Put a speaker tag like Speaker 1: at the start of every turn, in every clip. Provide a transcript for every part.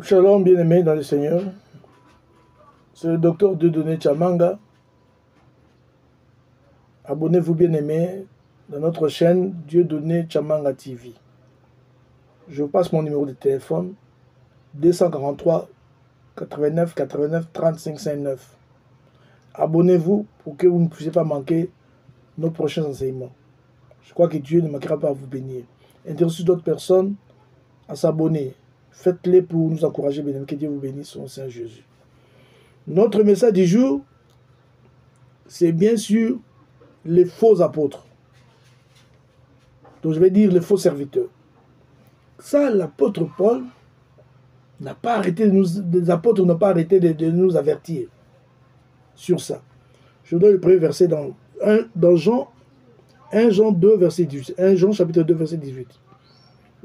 Speaker 1: Shalom, bien-aimés dans le Seigneur. C'est le docteur Dieudonné Tchamanga. Abonnez-vous, bien-aimés, dans notre chaîne Dieudonné Tchamanga TV. Je vous passe mon numéro de téléphone 243 89 89 35 59. Abonnez-vous pour que vous ne puissiez pas manquer nos prochains enseignements. Je crois que Dieu ne manquera pas à vous bénir. Intéressez d'autres personnes à s'abonner. Faites-les pour nous encourager, bien-aimés. Que Dieu vous bénisse, au Saint Jésus. Notre message du jour, c'est bien sûr les faux apôtres. Donc je vais dire les faux serviteurs. Ça, l'apôtre Paul n'a pas arrêté de nous, les apôtres n'ont pas arrêté de nous avertir sur ça. Je vous donne le premier verset dans Jean 2, verset 18. 1 Jean chapitre 2, verset 18.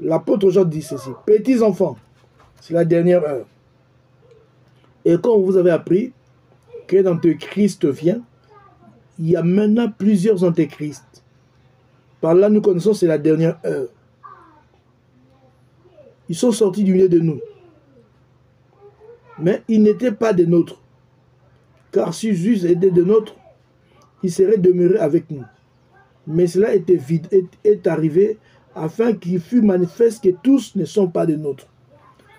Speaker 1: L'apôtre Jean dit ceci: petits enfants, c'est la dernière heure. Et quand vous avez appris qu'un antéchrist vient, il y a maintenant plusieurs antéchrists. Par là, nous connaissons que c'est la dernière heure. Ils sont sortis du milieu de nous. Mais ils n'étaient pas des nôtres. Car s'ils eussent été des nôtres, ils seraient demeurés avec nous. Mais cela est arrivé afin qu'il fût manifeste que tous ne sont pas des nôtres.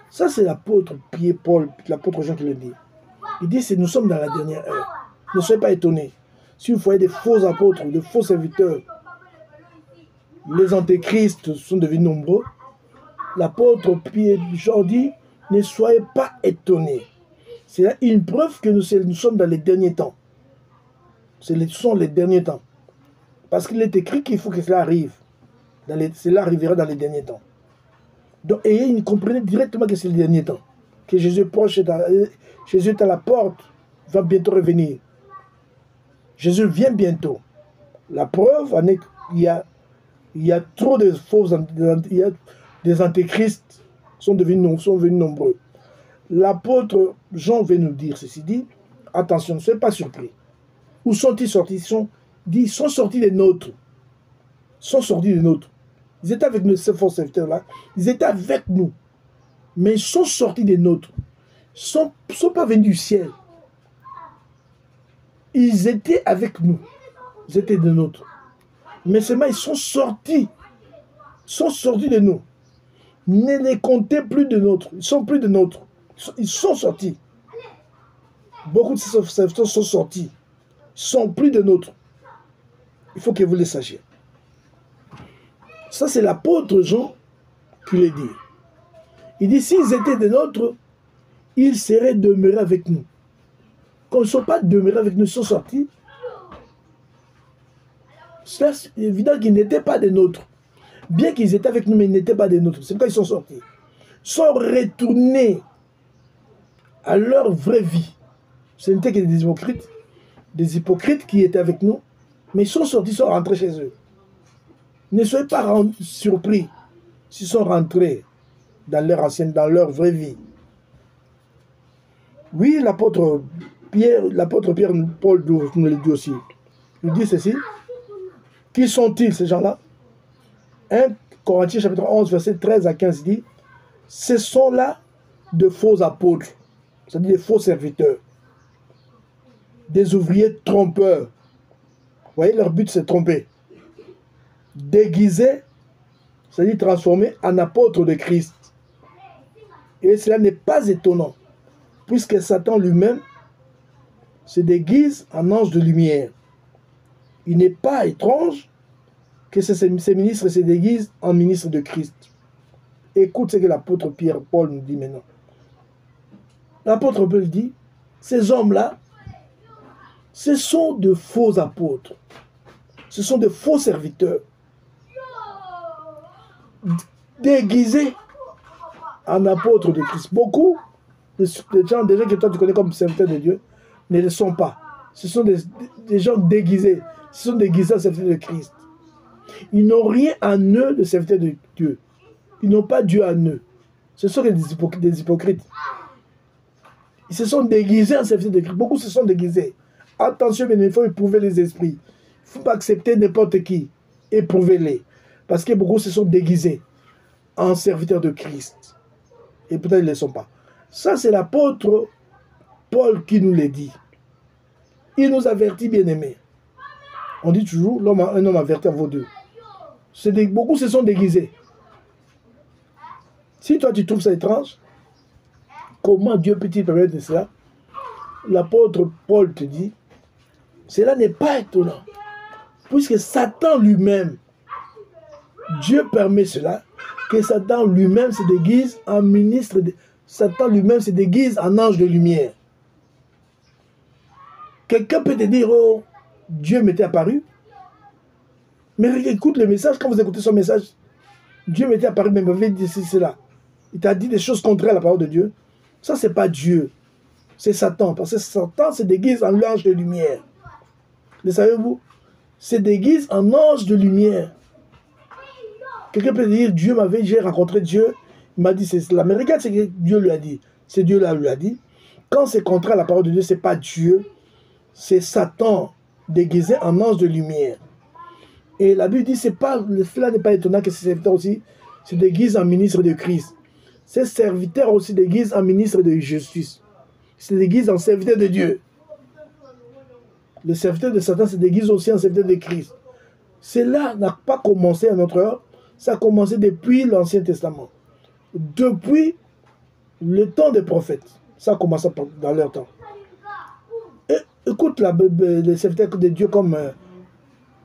Speaker 1: Ça, c'est l'apôtre Paul, l'apôtre Jean qui le dit. Il dit que nous sommes dans la dernière heure. Ne soyez pas étonnés. Si vous voyez des faux apôtres, des faux serviteurs, les antéchrists sont devenus nombreux. L'apôtre Jean dit: ne soyez pas étonnés. C'est une preuve que nous sommes dans les derniers temps. Ce sont les derniers temps. Parce qu'il est écrit qu'il faut que cela arrive. Cela arrivera dans les derniers temps. Donc, et ils comprenaient directement que c'est les derniers temps. Que Jésus est proche, Jésus est à la porte, va bientôt revenir. Jésus vient bientôt. La preuve en est qu'il y a trop de faux, il y a des antéchrists sont venus nombreux. L'apôtre Jean veut nous dire ceci, dit: attention, ne soyez pas surpris. Où sont-ils sortis? Ils sont sortis des nôtres. Ils sont sortis des nôtres. Ils étaient avec nous, ces faux serviteurs-là. Ils étaient avec nous. Mais ils sont sortis des nôtres. Ils ne sont pas venus du ciel. Ils étaient avec nous. Ils étaient des nôtres. Mais seulement ils sont sortis. Ils sont sortis de nous. Ne les comptez plus de nôtres. Ils ne sont plus de nôtres. Ils sont sortis. Beaucoup de ces serviteurs sont sortis. Ils ne sont plus de nôtres. Il faut que vous le sachiez. Ça, c'est l'apôtre Jean qui le dit. Il dit: s'ils étaient des nôtres, ils seraient demeurés avec nous. Quand ils ne sont pas demeurés avec nous, ils sont sortis. C'est évident qu'ils n'étaient pas des nôtres. Bien qu'ils étaient avec nous, mais ils n'étaient pas des nôtres. C'est pourquoi ils sont sortis. Ils sont retournés à leur vraie vie. Ce n'étaient que des hypocrites qui étaient avec nous, mais ils sont sortis, ils sont rentrés chez eux. Ne soyez pas surpris s'ils sont rentrés dans leur vraie vie. Oui, l'apôtre Pierre, Paul nous le dit aussi. Il dit ceci: qui sont-ils, ces gens-là? 1 Corinthiens chapitre 11, verset 13 à 15 dit: ce sont là de faux apôtres, c'est-à-dire des faux serviteurs, des ouvriers trompeurs. Vous voyez, leur but c'est tromper. Déguisés, c'est-à-dire transformés en apôtres de Christ. Et cela n'est pas étonnant, puisque Satan lui-même se déguise en ange de lumière. Il n'est pas étrange que ces ministres se déguisent en ministres de Christ. Écoute ce que l'apôtre Paul nous dit maintenant. L'apôtre Paul dit: ces hommes-là, ce sont de faux apôtres. Ce sont de faux serviteurs. Déguisés en apôtres de Christ. Beaucoup de gens que toi tu connais comme serviteurs de Dieu ne le sont pas. Ce sont des gens déguisés. Ce sont déguisés en serviteurs de Christ. Ils n'ont rien en eux de serviteurs de Dieu. Ils n'ont pas Dieu en eux. Ce sont des hypocrites. Ils se sont déguisés en serviteurs de Christ. Beaucoup se sont déguisés. Attention, mais il faut éprouver les esprits. Il ne faut pas accepter n'importe qui. Éprouvez-les. Parce que beaucoup se sont déguisés en serviteurs de Christ. et peut-être ils ne le sont pas. Ça, c'est l'apôtre Paul qui nous le dit. Il nous avertit, bien-aimés. On dit toujours, un homme averti en vaut deux. Beaucoup se sont déguisés. Si toi tu trouves ça étrange, comment Dieu peut-il permettre cela? L'apôtre Paul te dit, cela n'est pas étonnant. Puisque Satan lui-même, Dieu permet cela, que Satan lui-même se déguise en ministre, Satan lui-même se déguise en ange de lumière. Quelqu'un peut te dire, oh, Dieu m'était apparu. Mais écoute le message, quand vous écoutez son message, Dieu m'était apparu, mais m'avait dit cela. Il t'a dit des choses contraires à la parole de Dieu. Ça, c'est pas Dieu. C'est Satan. Parce que Satan se déguise en ange de lumière. Le savez-vous? Se déguise en ange de lumière. Quelqu'un peut dire, j'ai rencontré Dieu. Il m'a dit, c'est cela. Mais regarde ce que Dieu lui a dit. C'est Dieu là lui a dit. Quand c'est contraire à la parole de Dieu, c'est pas Dieu. C'est Satan déguisé en ange de lumière. Et la Bible dit, cela n'est pas étonnant que ces serviteurs aussi se déguisent en ministre de Christ. Ces serviteurs aussi se déguisent en ministre de justice. Ils se déguisent en serviteurs de Dieu. Le serviteur de Satan se déguise aussi en serviteur de Christ. Cela n'a pas commencé à notre heure. Ça a commencé depuis l'Ancien Testament. Depuis le temps des prophètes. Ça a commencé dans leur temps. Et, écoute les serviteurs de Dieu comme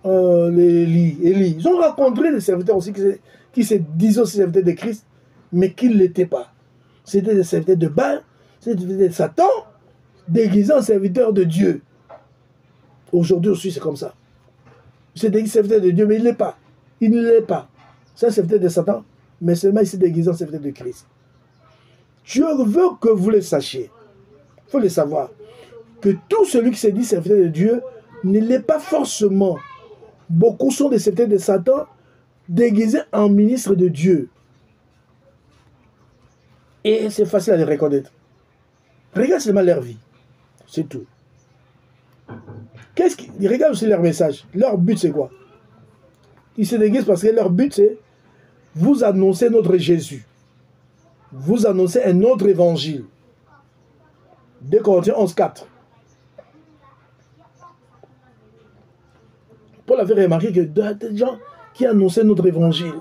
Speaker 1: Élie. Ils ont rencontré des serviteurs aussi qui se disaient aussi serviteurs de Christ, mais qui ne l'étaient pas. C'était des serviteurs de Baal, c'était des Satan, déguisés en serviteurs de Dieu. Aujourd'hui aussi, c'est comme ça. C'est des serviteurs de Dieu, mais il ne l'est pas. Il ne l'est pas. C'est un serviteur de Satan, mais seulement il s'est déguisé en serviteur de Christ. Dieu veut que vous le sachiez. Il faut le savoir. Que tout celui qui se dit serviteur de Dieu ne l'est pas forcément. Beaucoup sont des serviteurs de Satan déguisés en ministre de Dieu. Et c'est facile à les reconnaître. Regarde seulement leur vie. C'est tout. Regarde aussi leur message. Leur but, c'est quoi? Ils se déguisent parce que leur but, c'est vous annoncer notre Jésus. Vous annoncer un autre évangile. 2 Corinthiens 11:4. Paul avait remarqué que des gens qui annonçaient notre évangile,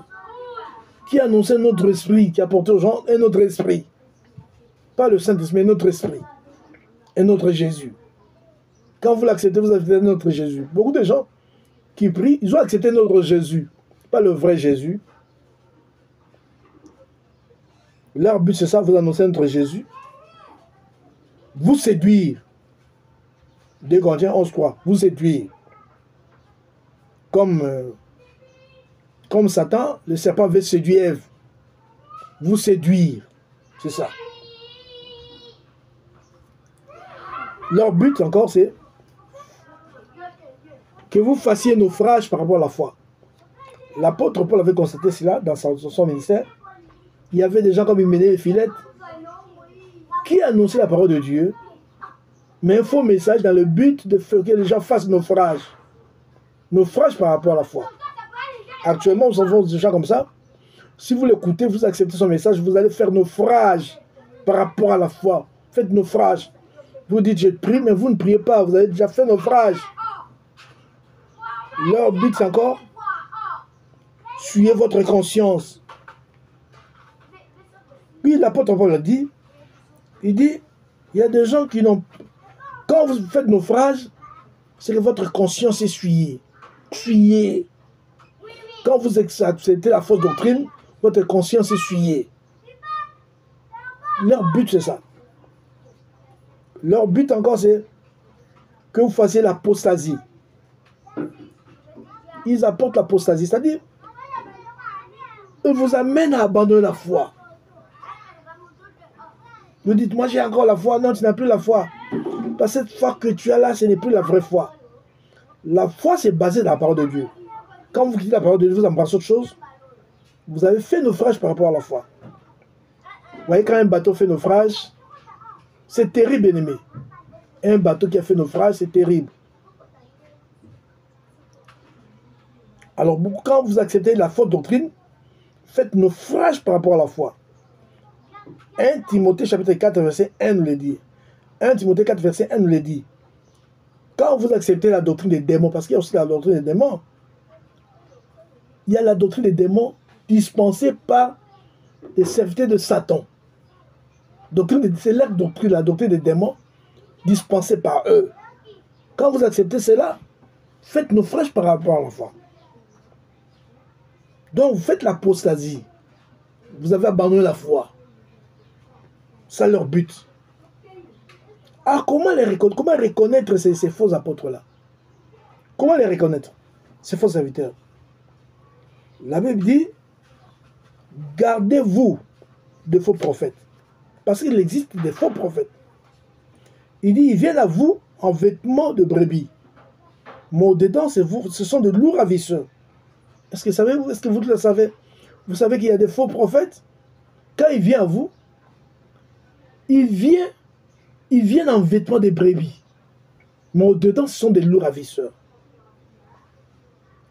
Speaker 1: qui annonçaient notre esprit, qui apportaient aux gens un autre esprit. Pas le Saint-Esprit, mais notre esprit. Et notre Jésus. Quand vous l'acceptez, vous acceptez notre Jésus. Beaucoup de gens qui prient, ils ont accepté notre Jésus. Pas le vrai Jésus. Leur but, c'est ça, vous annoncer notre Jésus. Vous séduire. 2 Corinthiens 11:3. Vous séduire. Comme Satan, le serpent avait séduit Ève. Vous séduire. C'est ça. Leur but encore, c'est que vous fassiez naufrage par rapport à la foi. L'apôtre Paul avait constaté cela dans son ministère. Il y avait des gens comme Hyménée et Philette qui annonçaient la parole de Dieu, mais un faux message dans le but de faire que les gens fassent naufrage. Naufrage par rapport à la foi. Actuellement, nous avons des gens comme ça. Si vous l'écoutez, vous acceptez son message, vous allez faire naufrage par rapport à la foi. Faites naufrage. Vous dites, je prie, mais vous ne priez pas. Vous avez déjà fait naufrage. Leur but, c'est encore, suivez votre conscience. Puis l'apôtre Paul a dit, il dit, il y a des gens qui n'ont... Quand vous faites naufrage, c'est que votre conscience est souillée. Souillée. Quand vous acceptez la fausse doctrine, votre conscience est souillée. Leur but, c'est ça. Leur but encore, c'est que vous fassiez l'apostasie. Ils apportent l'apostasie, c'est-à-dire, ils vous amènent à abandonner la foi. Vous dites, moi j'ai encore la foi. Non, tu n'as plus la foi. Parce que cette foi que tu as là, ce n'est plus la vraie foi. La foi, c'est basé dans la parole de Dieu. Quand vous quittez la parole de Dieu, vous embrassez autre chose. Vous avez fait naufrage par rapport à la foi. Vous voyez, quand un bateau fait naufrage, c'est terrible, bien-aimé. Un bateau qui a fait naufrage, c'est terrible. Alors, quand vous acceptez la fausse doctrine, faites naufrage par rapport à la foi. 1 Timothée chapitre 4, verset 1 nous le dit. 1 Timothée 4, verset 1 nous le dit. Quand vous acceptez la doctrine des démons, parce qu'il y a aussi la doctrine des démons, il y a la doctrine des démons dispensée par les serviteurs de Satan. C'est la doctrine des démons dispensée par eux. Quand vous acceptez cela, faites naufrage par rapport à l'enfant. Donc vous faites l'apostasie. Vous avez abandonné la foi. C'est leur but. Alors comment reconnaître ces faux apôtres-là? Comment les reconnaître, ces faux serviteurs? La Bible dit, gardez-vous de faux prophètes. Parce qu'il existe des faux prophètes. Il dit, ils viennent à vous en vêtements de brebis. Mais au-dedans, ce sont de lourds ravisseurs. Est-ce que vous le savez? Vous savez qu'il y a des faux prophètes? Quand il vient à vous, il vient en vêtements de brebis. Mais au-dedans, ce sont des lourds ravisseurs.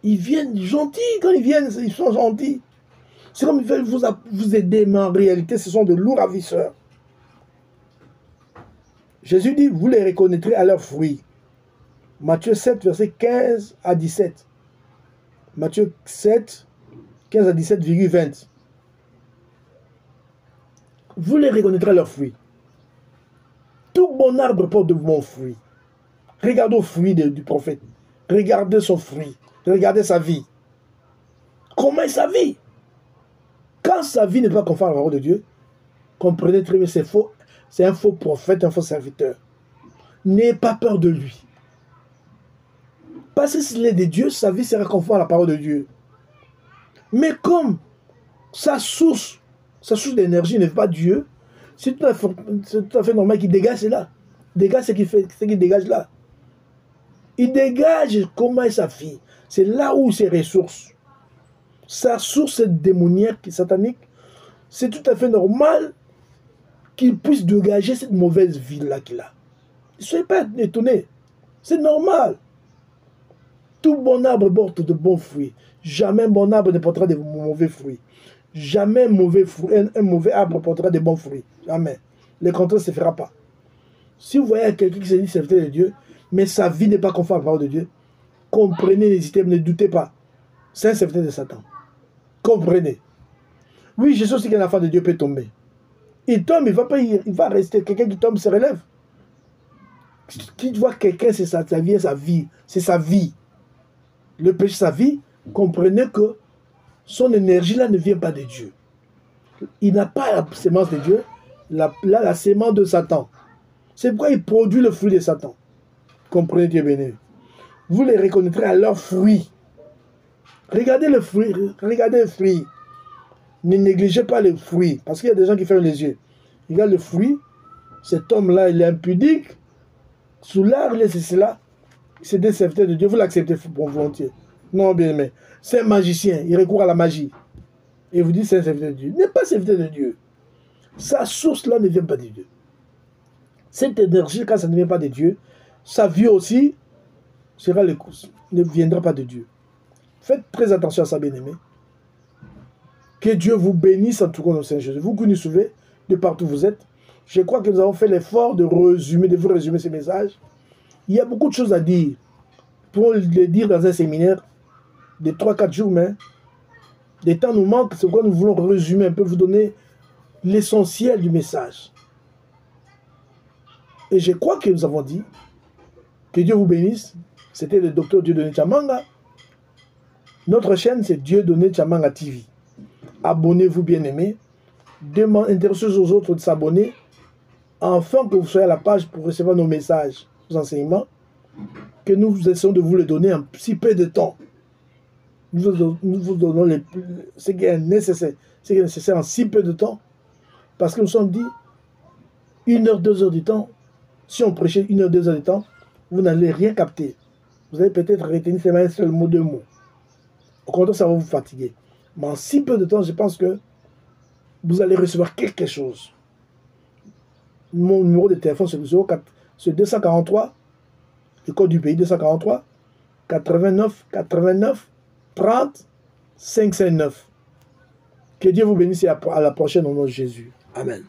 Speaker 1: Ils viennent gentils. Quand ils viennent, ils sont gentils. C'est comme ils veulent vous aider, mais en réalité, ce sont de lourds ravisseurs. Jésus dit, vous les reconnaîtrez à leurs fruits. Matthieu 7, verset 15 à 17. Matthieu 7, 15 à 17, 20. Vous les reconnaîtrez à leurs fruits. Tout bon arbre porte de bons fruits. Regardez au fruit du prophète. Regardez son fruit. Regardez sa vie. Comment est sa vie? Quand sa vie n'est pas conforme à la parole de Dieu, comprenez très bien, c'est faux. C'est un faux prophète, un faux serviteur. N'ayez pas peur de lui. Parce que s'il est de Dieu, sa vie sera conforme à la parole de Dieu. Mais comme sa source d'énergie n'est pas Dieu, c'est tout à fait normal qu'il dégage cela. Dégage ce qu'il dégage là. Il dégage comment est sa fille. C'est là où ses ressources. Sa source démoniaque, satanique, c'est tout à fait normal qu'il puisse dégager cette mauvaise vie-là qu'il a. Ne soyez pas étonnés. C'est normal. Tout bon arbre porte de bons fruits. Jamais un bon arbre ne portera de mauvais fruits. Jamais un mauvais arbre portera de bons fruits. Jamais. Le contraire ne se fera pas. Si vous voyez quelqu'un qui se dit serviteur de Dieu, mais sa vie n'est pas conforme à la parole de Dieu, comprenez, n'hésitez pas, ne doutez pas. C'est un serviteur de Satan. Comprenez. Oui, je sais aussi qu'un enfant de Dieu peut tomber. Il tombe, il va rester. Quelqu'un qui tombe se relève. Qui voit quelqu'un, c'est sa vie. C'est sa vie. Le péché, sa vie, comprenez que son énergie-là ne vient pas de Dieu. Il n'a pas la sémence de Dieu, la sémence de Satan. C'est pourquoi il produit le fruit de Satan. Comprenez, Dieu béni. Vous les reconnaîtrez à leurs fruits. Regardez le fruit. Regardez le fruit. Ne négligez pas les fruits. Parce qu'il y a des gens qui ferment les yeux. Regarde le fruit. Cet homme-là, il est impudique. Sous l'art, c'est cela. C'est des serviteurs de Dieu. Vous l'acceptez pour volontiers. Non, bien aimé. C'est un magicien. Il recourt à la magie. Et vous dites c'est un serviteur de Dieu. Il n'est pas serviteur de Dieu. Sa source-là ne vient pas de Dieu. Cette énergie, quand ça ne vient pas de Dieu, sa vie aussi ne viendra pas de Dieu. Faites très attention à ça, bien-aimé. Que Dieu vous bénisse en tout cas, au Seigneur Jésus. Vous qui nous suivez de partout où vous êtes, je crois que nous avons fait l'effort de vous résumer ces messages. Il y a beaucoup de choses à dire. Pour le dire dans un séminaire de 3-4 jours, mais des temps nous manquent, c'est pourquoi nous voulons résumer un peu, vous donner l'essentiel du message. Et je crois que nous avons dit que Dieu vous bénisse. C'était le docteur Dieudonné Tchamanga. Notre chaîne, c'est Dieudonné Tchamanga TV. Abonnez-vous, bien-aimés. Intéressez aux autres de s'abonner, afin que vous soyez à la page pour recevoir nos messages, nos enseignements, que nous essayons de vous les donner en si peu de temps. Nous vous donnons ce qui est nécessaire en si peu de temps, parce que nous sommes dit 1 heure, 2 heures du temps. Si on prêchait 1 heure, 2 heures du temps, vous n'allez rien capter. Vous allez peut-être retenir seulement un seul mot, 2 mots. Au contraire, ça va vous fatiguer. Mais en si peu de temps, je pense que vous allez recevoir quelque chose. Mon numéro de téléphone, c'est 243, le code du pays, 243 89 89 30 559. Que Dieu vous bénisse et à la prochaine au nom de Jésus. Amen.